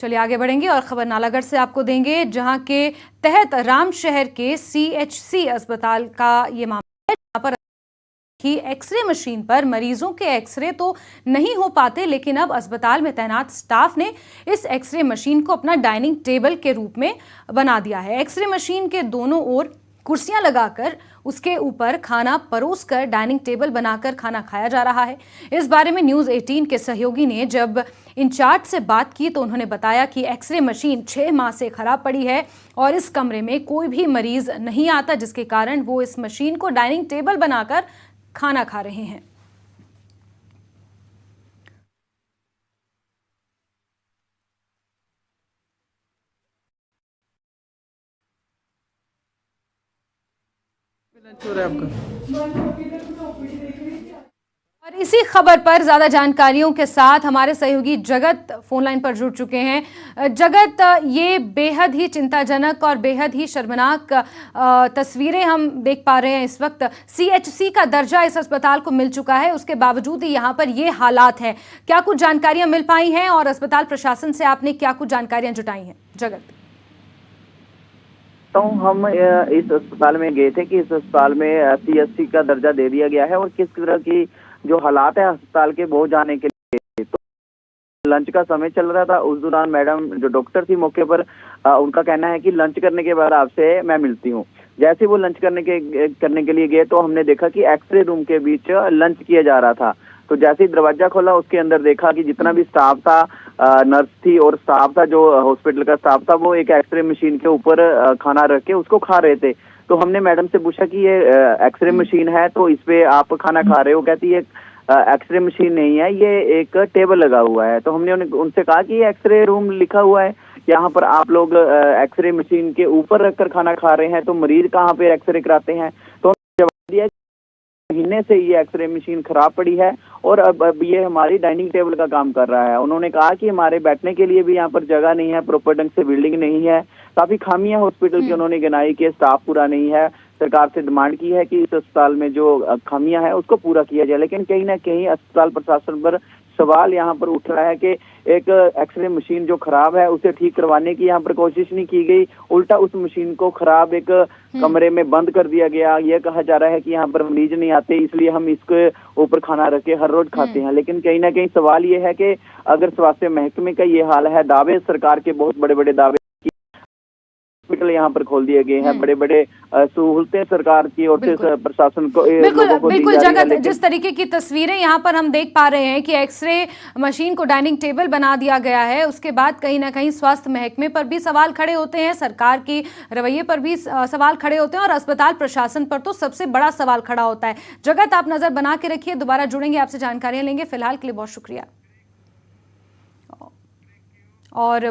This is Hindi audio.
चलिए आगे बढ़ेंगे और खबर नालागढ़ से आपको देंगे, जहां के तहत रामशहर के CHC अस्पताल का ये मामला है, जहां पर की एक्सरे मशीन पर मरीजों के एक्सरे तो नहीं हो पाते, लेकिन अब अस्पताल में तैनात स्टाफ ने इस एक्सरे मशीन को अपना डाइनिंग टेबल के रूप में बना दिया है। एक्सरे मशीन के दोनों ओर कुर्सियां लगाकर उसके ऊपर खाना परोस कर डाइनिंग टेबल बनाकर खाना खाया जा रहा है। इस बारे में न्यूज़ 18 के सहयोगी ने जब इंचार्ज से बात की तो उन्होंने बताया कि एक्सरे मशीन 6 माह से खराब पड़ी है और इस कमरे में कोई भी मरीज नहीं आता, जिसके कारण वो इस मशीन को डाइनिंग टेबल बनाकर खाना खा रहे हैं। लंच हो रहा है आपका। और इसी खबर पर ज्यादा जानकारियों के साथ हमारे सहयोगी जगत फोन लाइन पर जुड़ चुके हैं। जगत, ये बेहद ही चिंताजनक और बेहद ही शर्मनाक तस्वीरें हम देख पा रहे हैं। इस वक्त CHC का दर्जा इस अस्पताल को मिल चुका है, उसके बावजूद ही यहाँ पर ये हालात हैं। क्या कुछ जानकारियां मिल पाई हैं और अस्पताल प्रशासन से आपने क्या कुछ जानकारियां जुटाई हैं? जगत, तो हम इस अस्पताल में गए थे कि इस अस्पताल में CHC का दर्जा दे दिया गया है और किस तरह की जो हालात है अस्पताल के वो जाने के लिए। तो लंच का समय चल रहा था, उस दौरान मैडम जो डॉक्टर थी मौके पर, उनका कहना है कि लंच करने के बाद आपसे मैं मिलती हूँ। जैसे वो लंच करने के लिए गए तो हमने देखा कि एक्सरे रूम के बीच लंच किया जा रहा था। तो जैसे ही दरवाजा खोला उसके अंदर देखा कि जितना भी स्टाफ था, नर्स थी और स्टाफ था, जो हॉस्पिटल का स्टाफ था, वो एक एक्सरे मशीन के ऊपर खाना रख के उसको खा रहे थे। तो हमने मैडम से पूछा कि ये एक्सरे मशीन है तो इस पे आप खाना खा रहे हो? कहती है एक्सरे मशीन नहीं है, ये एक टेबल लगा हुआ है। तो हमने उनसे कहा कि ये एक्सरे रूम लिखा हुआ है, यहाँ पर आप लोग एक्सरे मशीन के ऊपर रखकर खाना खा रहे हैं, तो मरीज कहाँ पे एक्सरे कराते हैं? तो जवाब दिया महीने से ये एक्सरे मशीन खराब पड़ी है और अब ये हमारी डाइनिंग टेबल का काम कर रहा है। उन्होंने कहा कि हमारे बैठने के लिए भी यहाँ पर जगह नहीं है, प्रॉपर ढंग से बिल्डिंग नहीं है, काफी खामियां हॉस्पिटल की उन्होंने गिनाई कि स्टाफ पूरा नहीं है। सरकार से डिमांड की है कि इस अस्पताल में जो खामियां है उसको पूरा किया जाए, लेकिन कहीं ना कहीं अस्पताल प्रशासन पर सवाल यहाँ पर उठ रहा है कि एक एक्सरे मशीन जो खराब है उसे ठीक करवाने की यहाँ पर कोशिश नहीं की गई, उल्टा उस मशीन को खराब एक कमरे में बंद कर दिया गया। यह कहा जा रहा है कि यहाँ पर मरीज नहीं आते इसलिए हम इसके ऊपर खाना रख के हर रोज खाते हैं। लेकिन कहीं ना कहीं सवाल ये है कि अगर स्वास्थ्य महकमे का ये हाल है, दावे सरकार के बहुत बड़े बड़े दावे, हॉस्पिटल यहाँ पर खोल दिए गए हैं, बड़े बड़े सहूलतें सरकार की ओर से प्रशासन को बिल्कुल जगत, जिस तरीके की तस्वीरें यहाँ पर हम देख पा रहे हैं कि एक्सरे मशीन को डाइनिंग टेबल बना दिया गया है, उसके बाद कहीं ना कहीं स्वास्थ्य महकमे पर भी सवाल खड़े होते हैं, सरकार की रवैये पर भी सवाल खड़े होते हैं और अस्पताल प्रशासन पर तो सबसे बड़ा सवाल खड़ा होता है। जगत, आप नजर बना के रखिए, दोबारा जुड़ेंगे, आपसे जानकारियां लेंगे। फिलहाल के लिए बहुत शुक्रिया। और